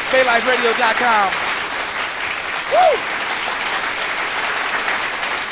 BayLifeRadio.com. Woo!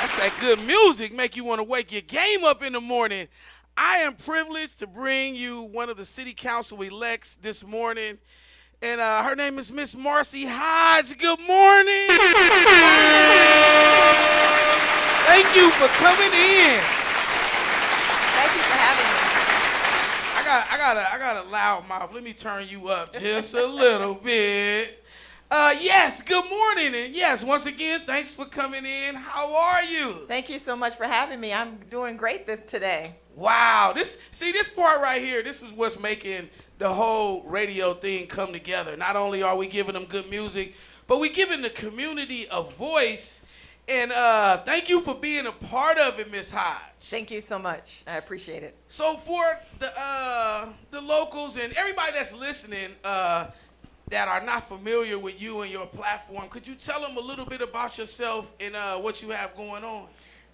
That's that good music, make you want to wake your game up in the morning. I am privileged to bring you one of the city council elects this morning, and her name is Miss Marci Hodge. Good morning. Thank you for coming in. Thank you for having me. I got a loud mouth. Let me turn you up just a little bit. Yes, good morning, and yes, once again, thanks for coming in. How are you? Thank you so much for having me. I'm doing great today. Wow, this part right here, this is what's making the whole radio thing come together. Not only are we giving them good music, but we giving the community a voice. And thank you for being a part of it, Miss Hodge. Thank you so much. I appreciate it. So for the locals and everybody that's listening that are not familiar with you and your platform, could you tell them a little bit about yourself and what you have going on?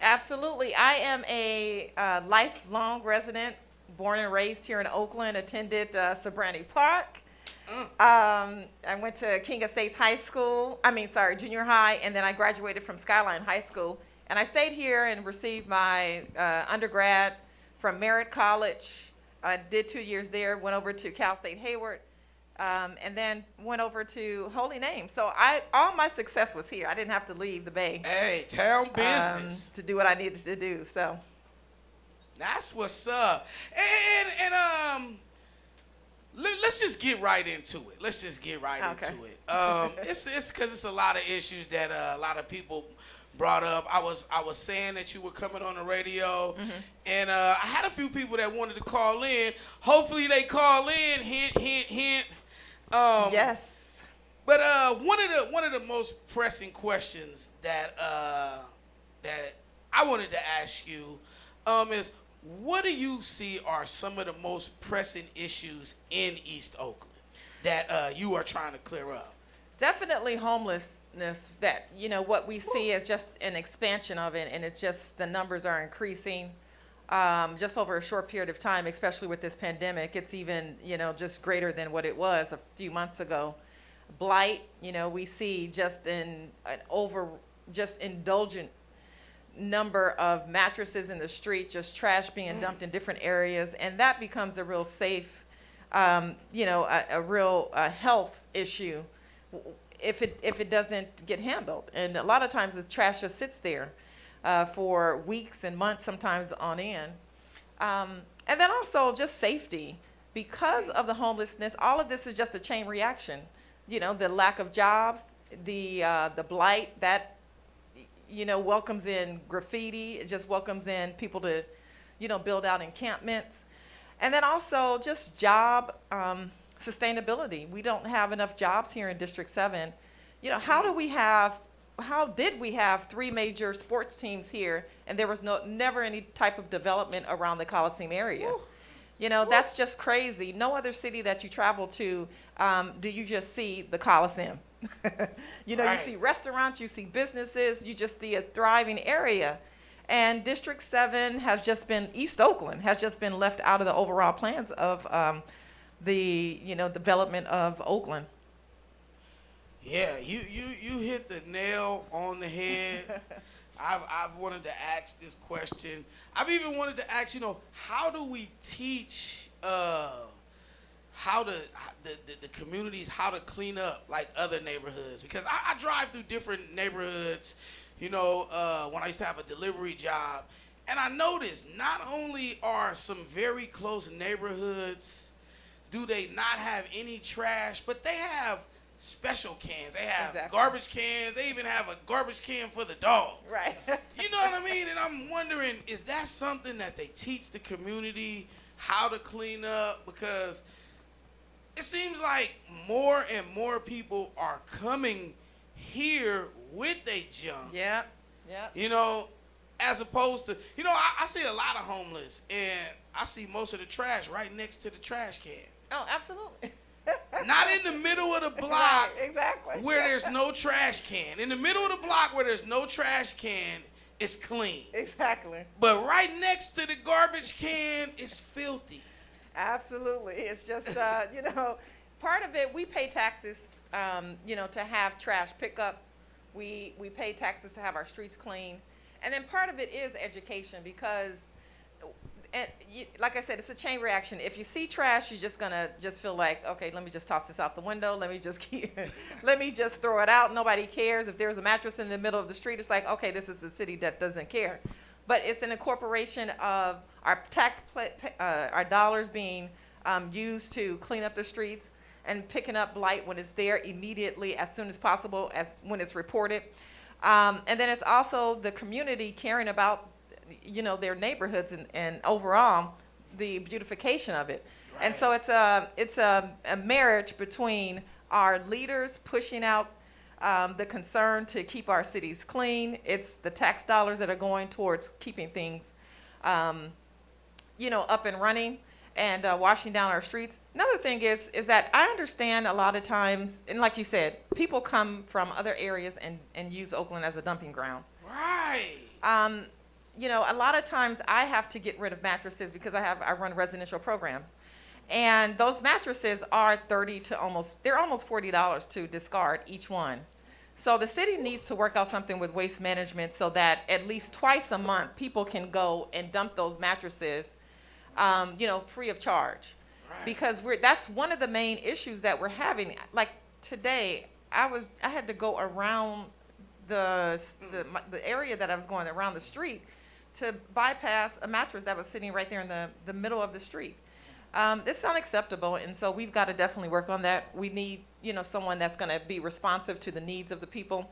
Absolutely. I am a lifelong resident, born and raised here in Oakland, attended Sobrani Park. I went to King Estates Junior High, and then I graduated from Skyline High School. And I stayed here and received my undergrad from Merritt College. I did 2 years there, went over to Cal State Hayward, and then went over to Holy Name. So all my success was here. I didn't have to leave the Bay. Hey, town business. To do what I needed to do, so. That's what's up. And let's just get right into it. Into it. It's because it's a lot of issues that a lot of people brought up. I was saying that you were coming on the radio, and I had a few people that wanted to call in. Hopefully they call in. Hint, hint, hint. Yes. But one of the most pressing questions that I wanted to ask you is, what do you see are some of the most pressing issues in East Oakland that you are trying to clear up? Definitely homelessness. That, what we see is just an expansion of it, and it's just the numbers are increasing just over a short period of time, especially with this pandemic. It's even, just greater than what it was a few months ago. Blight, we see just indulgent number of mattresses in the street, just trash being dumped in different areas, and that becomes a real safe, a real health issue if it doesn't get handled. And a lot of times the trash just sits there for weeks and months, sometimes on end. And then also just safety. Because of the homelessness, all of this is just a chain reaction. The lack of jobs, the blight, that welcomes in graffiti. It just welcomes in people to, build out encampments. And then also just job sustainability. We don't have enough jobs here in District 7. How did we have 3 major sports teams here and there was never any type of development around the Coliseum area? Ooh. That's just crazy. No other city that you travel to do you just see the Coliseum. Right. You see restaurants, you see businesses, you just see a thriving area. And District 7 East Oakland has just been left out of the overall plans of the development of Oakland. Yeah, you hit the nail on the head. I've wanted to ask this question. I've even wanted to ask, how do we teach the communities how to clean up like other neighborhoods? Because I drive through different neighborhoods, when I used to have a delivery job, and I noticed not only are some very close neighborhoods, do they not have any trash, but they have special cans. They have garbage cans. They even have a garbage can for the dog. Right. You know what I mean? And I'm wondering, is that something that they teach the community how to clean up? Because it seems like more and more people are coming here with their junk. Yeah. As opposed to, I see a lot of homeless, and I see most of the trash right next to the trash can. Oh, absolutely. Not in the middle of the block. Right, exactly. Where there's no trash can. In the middle of the block where there's no trash can, it's clean. Exactly. But right next to the garbage can, it's filthy. Absolutely. It's just, part of it, we pay taxes to have trash pickup. We pay taxes to have our streets clean. And then part of it is education because, like I said, it's a chain reaction. If you see trash, you're just gonna just feel like, okay, let me just toss this out the window. Let me just let me just throw it out. Nobody cares. If there's a mattress in the middle of the street, it's like, okay, this is a city that doesn't care. But it's an incorporation of our our dollars being used to clean up the streets and picking up blight when it's there immediately as soon as possible as when it's reported. And then it's also the community caring about, their neighborhoods and overall the beautification of it. Right. And so it's a marriage between our leaders pushing out the concern to keep our cities clean. It's the tax dollars that are going towards keeping things, up and running and washing down our streets. Another thing is that I understand a lot of times, and like you said, people come from other areas and use Oakland as a dumping ground. Right. A lot of times I have to get rid of mattresses because I run a residential program. And those mattresses are almost $40 to discard each one. So the city needs to work out something with waste management so that at least twice a month people can go and dump those mattresses, free of charge. Right. Because that's one of the main issues that we're having. Like today, I had to go around the area that I was going around the street to bypass a mattress that was sitting right there in the middle of the street. It's unacceptable, and so we've got to definitely work on that. We need, someone that's going to be responsive to the needs of the people,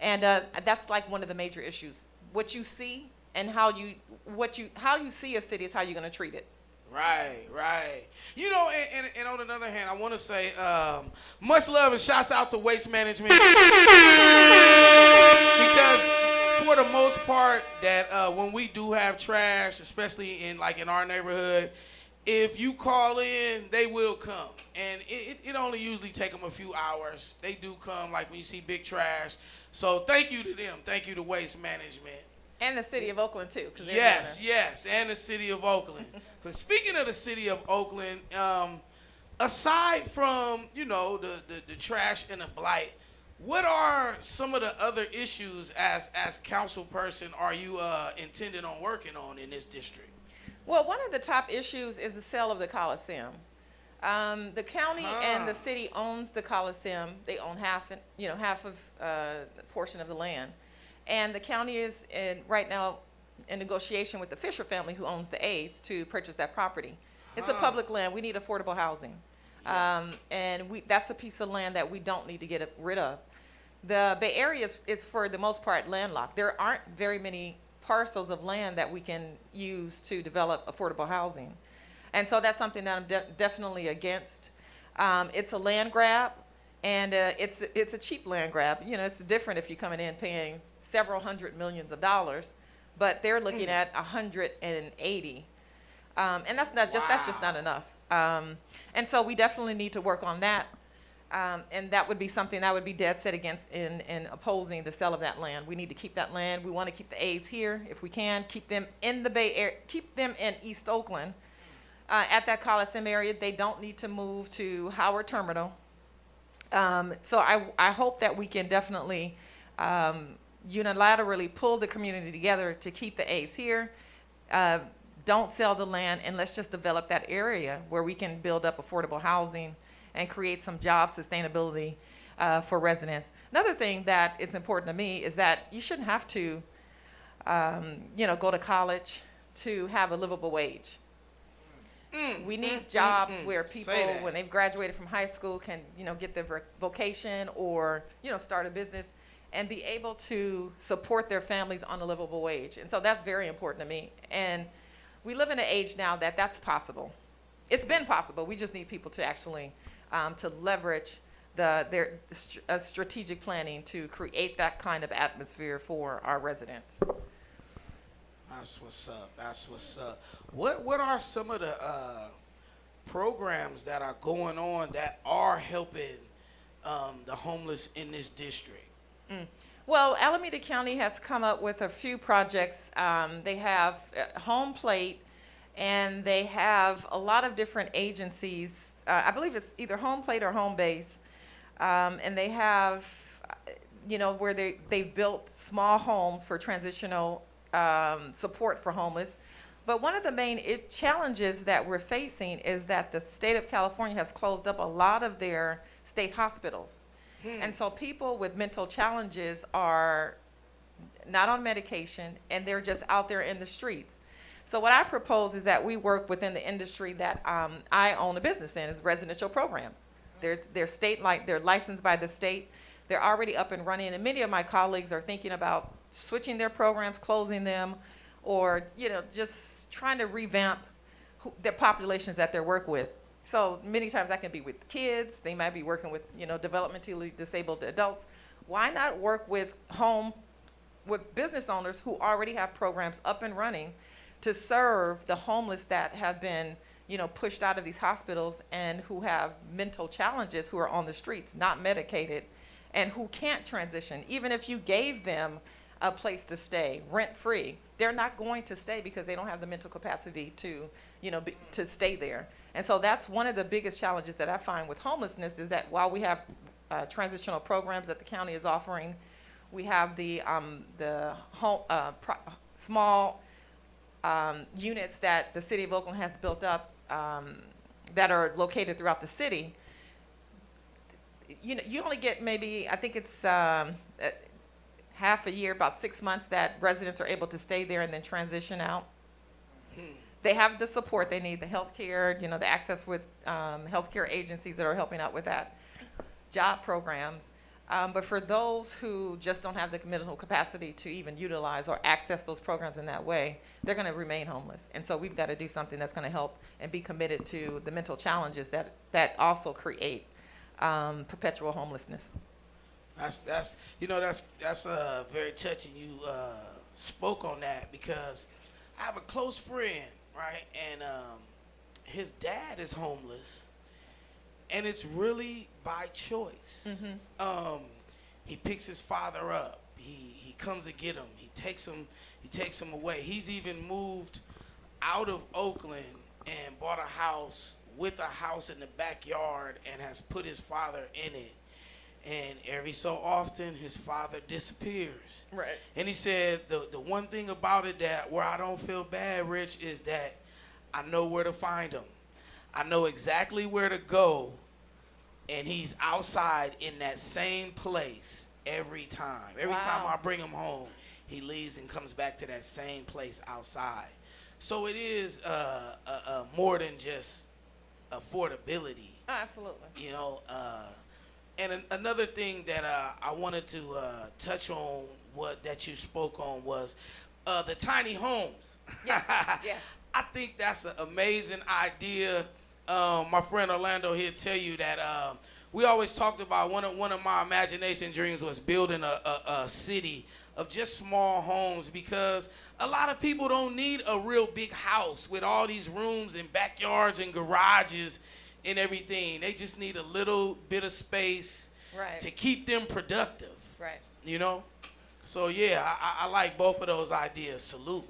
and that's like one of the major issues. What you see and how you see a city is how you're going to treat it. Right. And on another hand, I want to say much love and shouts out to Waste Management because for the most part, that when we do have trash, especially in our neighborhood, if you call in, they will come. And it only usually take them a few hours. They do come, like when you see big trash. So thank you to them. Thank you to Waste Management. And the city of Oakland, too. Yes, and the city of Oakland. But speaking of the city of Oakland, aside from, the trash and the blight, what are some of the other issues as council person are you intending on working on in this district? Well, one of the top issues is the sale of the Coliseum. The county and the city owns the Coliseum. They own half of the portion of the land. And the county is right now in negotiation with the Fisher family, who owns the A's, to purchase that property. It's a public land. We need affordable housing. Yes. And that's a piece of land that we don't need to get rid of. The Bay Area is for the most part landlocked. There aren't very many parcels of land that we can use to develop affordable housing. And so that's something that I'm definitely against. It's a land grab, and it's a cheap land grab. It's different if you're coming in paying several hundred millions of dollars, but they're looking at 180. And that's just not enough. And so we definitely need to work on that. And that would be something that would be dead set against in opposing the sale of that land. We need to keep that land. We want to keep the A's here if we can. Keep them in the Bay Area. Keep them in East Oakland, at that Coliseum area. They don't need to move to Howard Terminal. So I hope that we can definitely unilaterally pull the community together to keep the A's here. Don't sell the land, and let's just develop that area where we can build up affordable housing and create some job sustainability for residents. Another thing that is important to me is that you shouldn't have to, go to college to have a livable wage. We need jobs where people, when they've graduated from high school, can, get their vocation or, start a business and be able to support their families on a livable wage. And so that's very important to me. And we live in an age now that that's possible. It's been possible. We just need people to actually to leverage their strategic planning to create that kind of atmosphere for our residents. That's what's up. What are some of the programs that are going on that are helping the homeless in this district? Well, Alameda County has come up with a few projects. They have Home Plate, and they have a lot of different agencies. I believe it's either Home Plate or Home Base, And they have, where they've built small homes for transitional support for homeless. But one of the main challenges that we're facing is that the state of California has closed up a lot of their state hospitals. And so people with mental challenges are not on medication, and they're just out there in the streets. So what I propose is that we work within the industry that I own a business in, is residential programs. They're licensed by the state. They're already up and running, and many of my colleagues are thinking about switching their programs, closing them, or just trying to revamp their populations that they work with. So many times that can be with kids. They might be working with developmentally disabled adults. Why not work with business owners who already have programs up and running to serve the homeless that have been pushed out of these hospitals and who have mental challenges, who are on the streets, not medicated, and who can't transition. Even if you gave them a place to stay rent-free, they're not going to stay because they don't have the mental capacity to to stay there. And so that's one of the biggest challenges that I find with homelessness, is that while we have transitional programs that the county is offering, we have the small units that the city of Oakland has built up that are located throughout the city. You only get maybe, I think it's half a year, about 6 months, that residents are able to stay there and then transition out. They have the support they need, the health care, the access with healthcare agencies that are helping out with that, job programs. But for those who just don't have the mental capacity to even utilize or access those programs in that way, they're going to remain homeless. And so we've got to do something that's going to help and be committed to the mental challenges that also create perpetual homelessness. That's very touching. You spoke on that, because I have a close friend, right, and his dad is homeless. And it's really by choice. He picks his father up. He comes to get him. He takes him away. He's even moved out of Oakland and bought a house with a house in the backyard and has put his father in it. And every so often, his father disappears. Right. And he said the one thing about it, that where I don't feel bad, Rich, is that I know where to find him. I know exactly where to go, and he's outside in that same place every time. Every time I bring him home, he leaves and comes back to that same place outside. So it is more than just affordability. Oh, absolutely. And another thing that I wanted to touch on, that you spoke on, was the tiny homes. Yes. Yes. I think that's an amazing idea. My friend Orlando here tell you that we always talked about one of my imagination dreams was building a city of just small homes, because a lot of people don't need a real big house with all these rooms and backyards and garages and everything. They just need a little bit of space, right, to keep them productive. Right. So yeah, I like both of those ideas. Salute.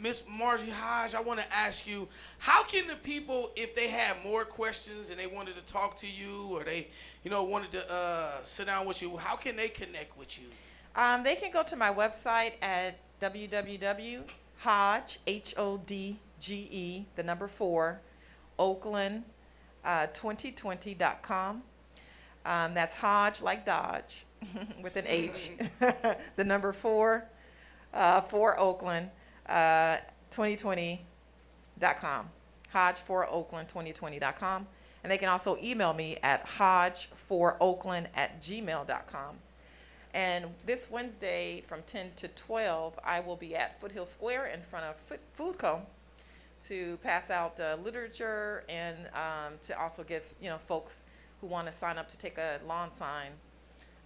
Miss Marci Hodge, I want to ask you, how can the people, if they have more questions and they wanted to talk to you, or they, wanted to sit down with you, how can they connect with you? They can go to my website at www.hodge, HODGE, the number 4, Oakland 2020.com. That's Hodge like Dodge with an H. The number 4 for Oakland 2020.com. Hodge4Oakland2020.com. And they can also email me at hodge4oakland@gmail.com. And this Wednesday from 10 to 12, I will be at Foothill Square in front of Food Co. to pass out literature and to also give folks who want to sign up to take a lawn sign.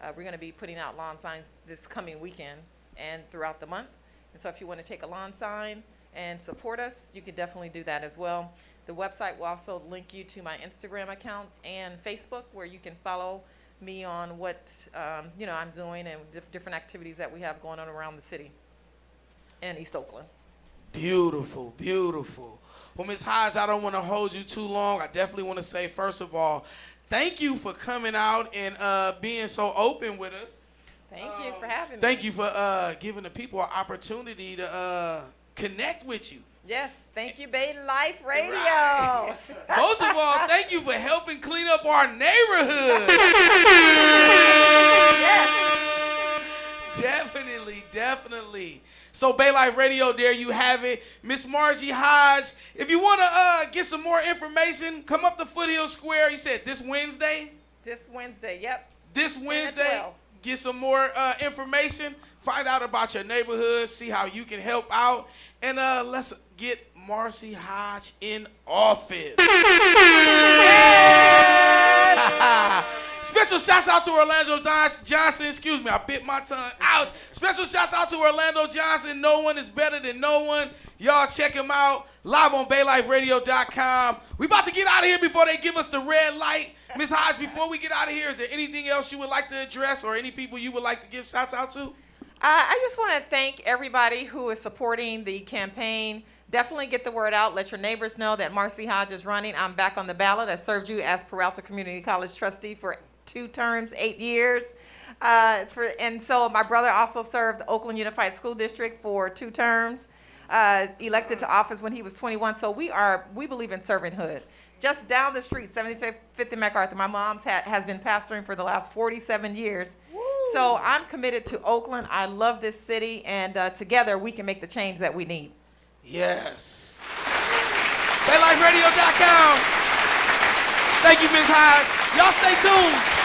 We're going to be putting out lawn signs this coming weekend and throughout the month. And so if you want to take a lawn sign and support us, you can definitely do that as well. The website will also link you to my Instagram account and Facebook, where you can follow me on what I'm doing and different activities that we have going on around the city and East Oakland. Beautiful, beautiful. Well, Ms. Hodge, I don't want to hold you too long. I definitely want to say, first of all, thank you for coming out and being so open with us. Thank you for having me. Thank you for giving the people an opportunity to connect with you. Yes, thank you, Bay Life Radio. Right. Most of all, thank you for helping clean up our neighborhood. Yes. Definitely. So Bay Life Radio, there you have it. Miss Marci Hodge, if you want to get some more information, come up to Foothill Square. You said this Wednesday? This Wednesday, yep. This Wednesday, get some more information, find out about your neighborhood, see how you can help out, and let's get Marci Hodge in office. Special shouts out to Orlando Johnson. Excuse me, I bit my tongue out. Special shouts out to Orlando Johnson. No one is better than no one. Y'all check him out live on BayLifeRadio.com. We about to get out of here before they give us the red light. Ms. Hodge, before we get out of here, is there anything else you would like to address or any people you would like to give shouts out to? I just want to thank everybody who is supporting the campaign. Definitely get the word out. Let your neighbors know that Marci Hodge is running. I'm back on the ballot. I served you as Peralta Community College trustee for 2 terms, 8 years. And so my brother also served the Oakland Unified School District for 2 terms, elected to office when he was 21. So we believe in servanthood. Just down the street, 75th and MacArthur, my mom's has been pastoring for the last 47 years. Woo. So I'm committed to Oakland. I love this city, and together we can make the change that we need. Yes. BayLifeRadio.com. Thank you, Ms. Hodge. Y'all stay tuned.